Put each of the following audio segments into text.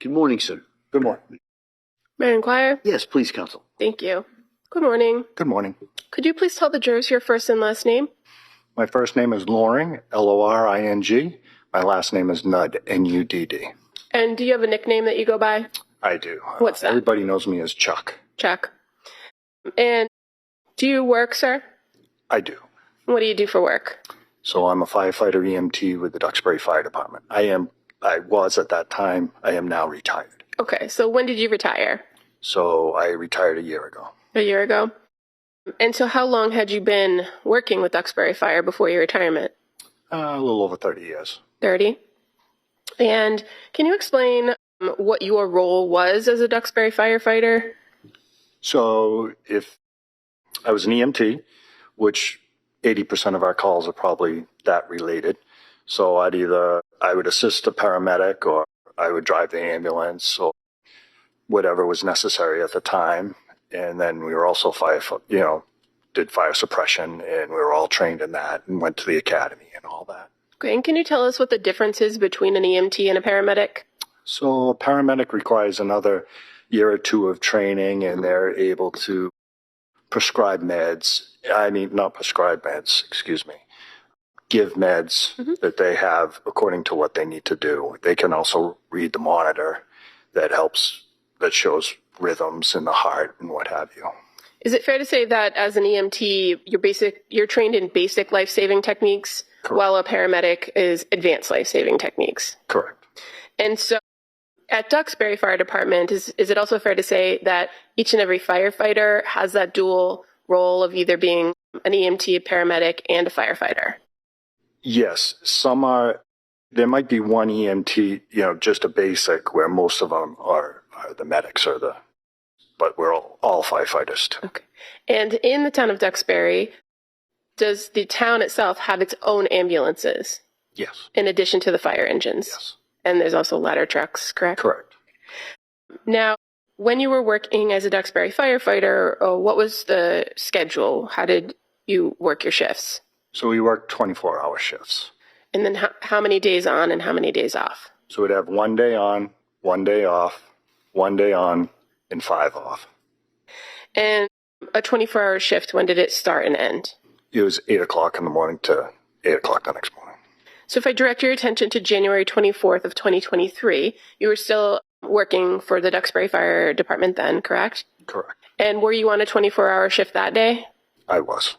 Good morning, sir. Good morning. May I inquire? Yes, please, counsel. Thank you. Good morning. Good morning. Could you please tell the jurors your first and last name? My first name is Loring, Loring. My last name is Nudd, Nudd. And do you have a nickname that you go by? I do. What's that? Everybody knows me as Chuck. Chuck. And do you work, sir? I do. What do you do for work? So I'm a firefighter EMT with the Duxbury Fire Department. I was at that time. I am now retired. Okay, so when did you retire? So I retired a year ago. A year ago. And so how long had you been working with Duxbury Fire before your retirement? A little over 30 years. 30. And can you explain what your role was as a Duxbury firefighter? So if I was an EMT, which 80% of our calls are probably that related. So I would assist a paramedic, or I would drive the ambulance, or whatever was necessary at the time. And then we were also did fire suppression, and we were all trained in that and went to the academy and all that. Okay, and can you tell us what the difference is between an EMT and a paramedic? So a paramedic requires another year or two of training, and they're able to prescribe meds. Not prescribe meds, excuse me. Give meds that they have according to what they need to do. They can also read the monitor that shows rhythms in the heart and what have you. Is it fair to say that as an EMT, you're trained in basic life-saving techniques, Correct. While a paramedic is advanced life-saving techniques? Correct. And so at Duxbury Fire Department, is it also fair to say that each and every firefighter has that dual role of either being an EMT, a paramedic, and a firefighter? Yes, there might be one EMT, just a basic, where most of them are the medics but we're all firefighters too. Okay. And in the town of Duxbury, does the town itself have its own ambulances? Yes. In addition to the fire engines? Yes. And there's also ladder trucks, correct? Correct. Now, when you were working as a Duxbury firefighter, what was the schedule? How did you work your shifts? So we worked 24-hour shifts. And then how many days on and how many days off? So we'd have 1 day on, 1 day off, 1 day on, and 5 off. And a 24-hour shift, when did it start and end? It was 8 o'clock in the morning to 8 o'clock the next morning. So if I direct your attention to January 24th of 2023, you were still working for the Duxbury Fire Department then, correct? Correct. And were you on a 24-hour shift that day? I was.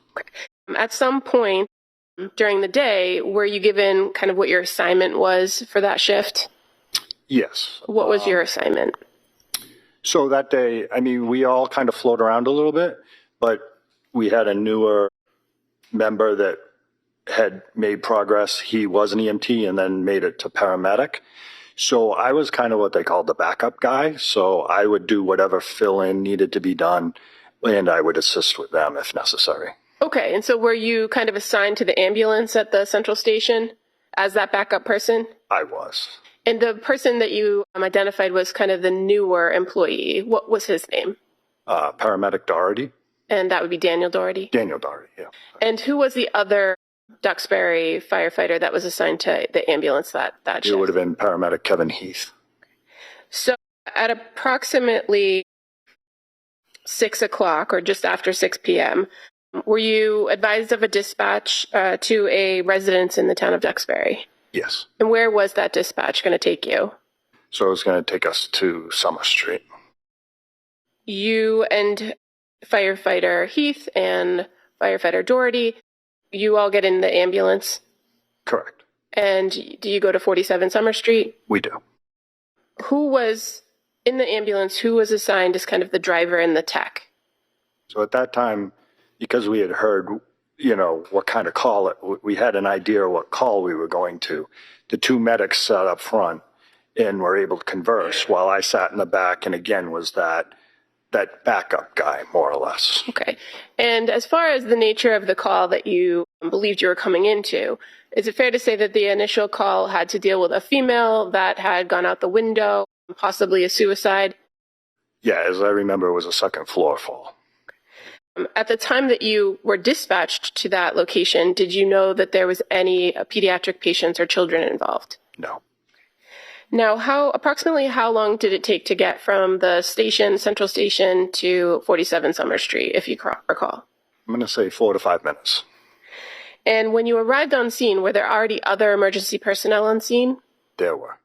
At some point during the day, were you given kind of what your assignment was for that shift? Yes. What was your assignment? So that day, we all kind of float around a little bit, but we had a newer member that had made progress. He was an EMT and then made it to paramedic. So I was kind of what they called the backup guy. So I would do whatever fill-in needed to be done, and I would assist with them if necessary. Okay, and so were you kind of assigned to the ambulance at the central station as that backup person? I was. And the person that you identified was kind of the newer employee. What was his name? Paramedic Dougherty. And that would be Daniel Dougherty? Daniel Dougherty, yeah. And who was the other Duxbury firefighter that was assigned to the ambulance that shift? It would have been paramedic Kevin Heath. So at approximately 6 o'clock or just after 6 p.m., were you advised of a dispatch to a residence in the town of Duxbury? Yes. And where was that dispatch going to take you? So it was going to take us to Summer Street. You and firefighter Heath and firefighter Dougherty, you all get in the ambulance? Correct. And do you go to 47 Summer Street? We do. Who was in the ambulance? Who was assigned as kind of the driver and the tech? So at that time, because we had heard, what kind of call we had an idea of what call we were going to. The two medics sat up front and were able to converse while I sat in the back and again was that backup guy, more or less. Okay. And as far as the nature of the call that you believed you were coming into, is it fair to say that the initial call had to deal with a female that had gone out the window, possibly a suicide? Yeah, as I remember, it was a second floor fall. At the time that you were dispatched to that location, did you know that there was any pediatric patients or children involved? No. Now, approximately how long did it take to get from the central station to 47 Summer Street, if you recall? I'm going to say 4 to 5 minutes. And when you arrived on scene, were there already other emergency personnel on scene? There were.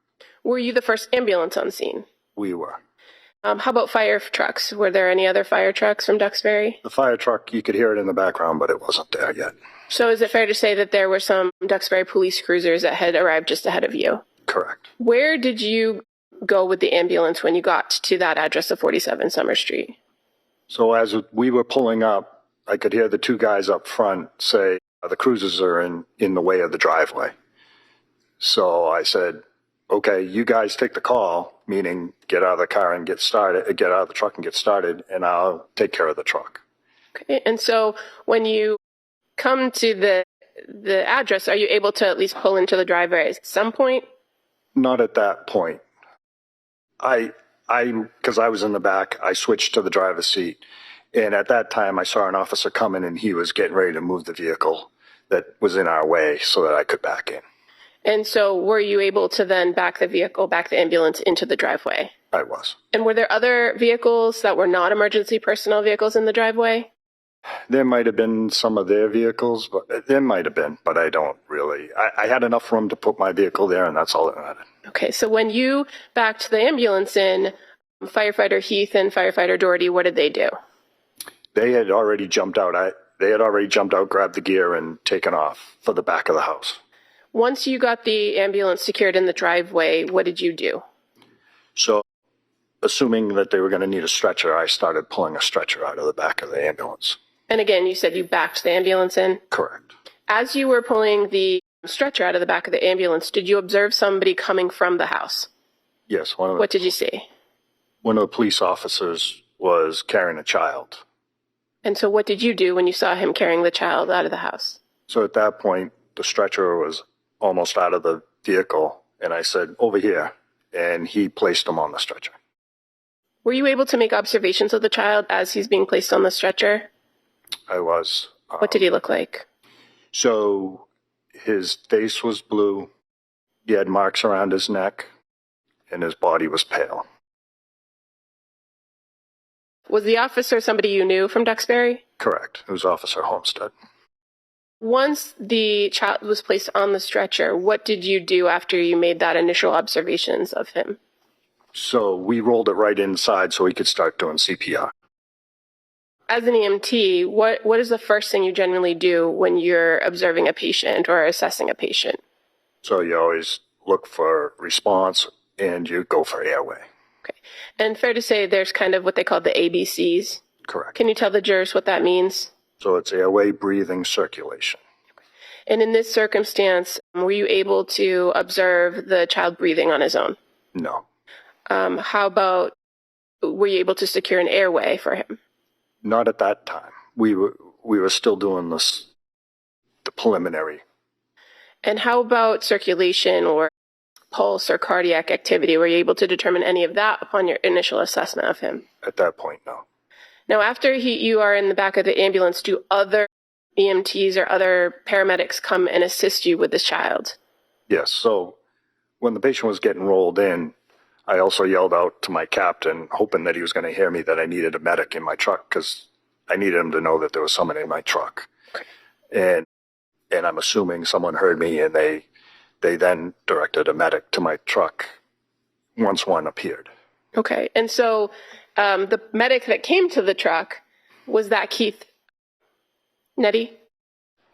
Were you the first ambulance on scene? We were. How about fire trucks? Were there any other fire trucks from Duxbury? The fire truck, you could hear it in the background, but it wasn't there yet. So is it fair to say that there were some Duxbury police cruisers that had arrived just ahead of you? Correct. Where did you go with the ambulance when you got to that address of 47 Summer Street? So as we were pulling up, I could hear the two guys up front say, the cruisers are in the way of the driveway. So I said, okay, you guys take the call, meaning get out of the car and get out of the truck and get started, and I'll take care of the truck. Okay, and so when you come to the address, are you able to at least pull into the driveway at some point? Not at that point. Because I was in the back, I switched to the driver's seat. And at that time, I saw an officer coming and he was getting ready to move the vehicle that was in our way so that I could back in. And so were you able to then back the ambulance into the driveway? I was. And were there other vehicles that were not emergency personnel vehicles in the driveway? There might have been some of their vehicles, but there might have been, but I don't really. I had enough room to put my vehicle there, and that's all that mattered. Okay, so when you backed the ambulance in, Firefighter Heath and Firefighter Dougherty, what did they do? They had already jumped out. Grabbed the gear, and taken off for the back of the house. Once you got the ambulance secured in the driveway, what did you do? So, assuming that they were going to need a stretcher, I started pulling a stretcher out of the back of the ambulance. And again, you said you backed the ambulance in? Correct. As you were pulling the stretcher out of the back of the ambulance, did you observe somebody coming from the house? Yes. What did you see? One of the police officers was carrying a child. And so what did you do when you saw him carrying the child out of the house? So at that point, the stretcher was almost out of the vehicle, and I said, over here, and he placed him on the stretcher. Were you able to make observations of the child as he's being placed on the stretcher? I was. What did he look like? So his face was blue, he had marks around his neck, and his body was pale. Was the officer somebody you knew from Duxbury? Correct. It was Officer Homestead. Once the child was placed on the stretcher, what did you do after you made that initial observations of him? So we rolled it right inside so he could start doing CPR. As an EMT, what is the first thing you generally do when you're observing a patient or assessing a patient? So you always look for response and you go for airway. Okay. And fair to say there's kind of what they call the ABCs? Correct. Can you tell the jurors what that means? So it's airway, breathing, circulation. And in this circumstance, were you able to observe the child breathing on his own? No. How about, were you able to secure an airway for him? Not at that time. We were still doing the preliminary. And how about circulation or pulse or cardiac activity? Were you able to determine any of that upon your initial assessment of him? At that point, no. Now, after you are in the back of the ambulance, do other EMTs or other paramedics come and assist you with this child? Yes. So when the patient was getting rolled in, I also yelled out to my captain, hoping that he was going to hear me, that I needed a medic in my truck because I needed him to know that there was someone in my truck. Okay. And I'm assuming someone heard me, and they then directed a medic to my truck once one appeared. Okay. And so the medic that came to the truck, was that Heath Nettie?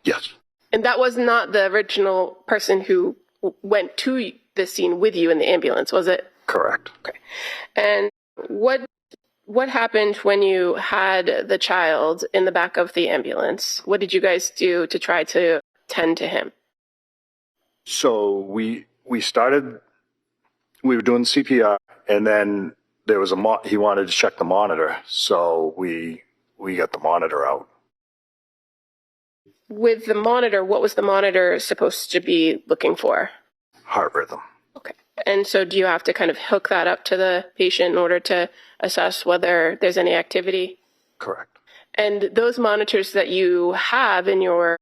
Yes. And that was not the original person who went to the scene with you in the ambulance, was it? Correct. Okay. And what happened when you had the child in the back of the ambulance? What did you guys do to try to tend to him? So we were doing CPR, and then there was he wanted to check the monitor, so we got the monitor out. With the monitor, what was the monitor supposed to be looking for? Heart rhythm. Okay. And so do you have to kind of hook that up to the patient in order to assess whether there's any activity? Correct. And those monitors that you have in your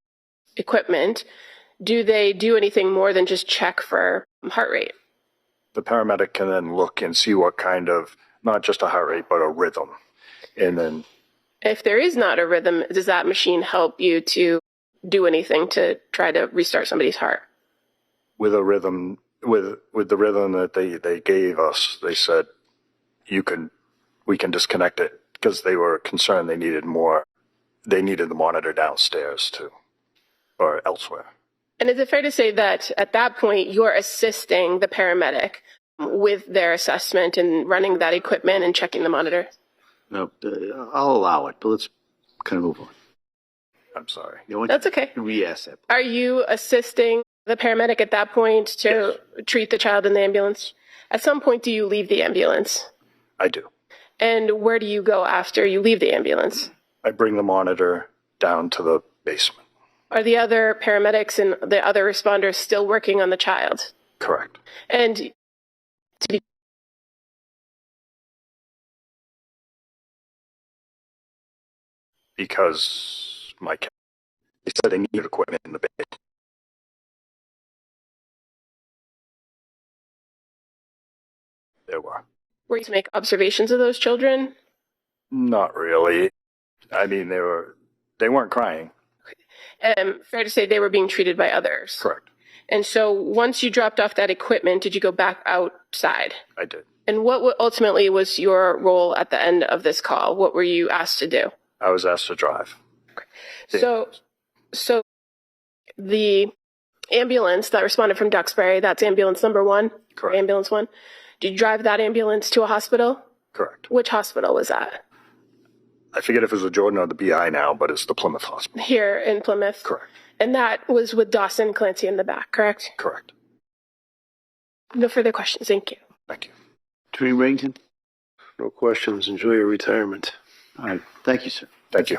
equipment, do they do anything more than just check for heart rate? the paramedic can then look and see what kind of, not just a heart rate, but a rhythm. And then If there is not a rhythm, does that machine help you to do anything to try to restart somebody's heart? with a rhythm, with the rhythm that they gave us, they said, we can disconnect it, because they were concerned they needed the monitor downstairs too, or elsewhere. And is it fair to say that at that point you're assisting the paramedic with their assessment and running that equipment and checking the monitor? No, I'll allow it, but let's kind of move on. I'm sorry. That's okay. Re-ask that. Are you assisting the paramedic at that point to treat the child in the ambulance? At some point, do you leave the ambulance? I do. And where do you go after you leave the ambulance? I bring the monitor down to the basement. Are the other paramedics and the other responders still working on the child? Correct. And to be Because they said they needed equipment in the basement. There were. were you to make observations of those children? Not really. I mean, they weren't crying. Fair to say they were being treated by others. Correct. And so once you dropped off that equipment, did you go back outside? I did. And what ultimately was your role at the end of this call? What were you asked to do? I was asked to drive. So the ambulance that responded from Duxbury, that's ambulance number 1? Correct. Ambulance 1. Did you drive that ambulance to a hospital? Correct. Which hospital was that? I forget if it was the Jordan or the BI now, but it's the Plymouth Hospital. Here in Plymouth? Correct. And that was with Dawson Clancy in the back, correct? Correct. No further questions. Thank you. Thank you. Attorney Remington? No questions. Enjoy your retirement. All right. Thank you, sir. Thank you.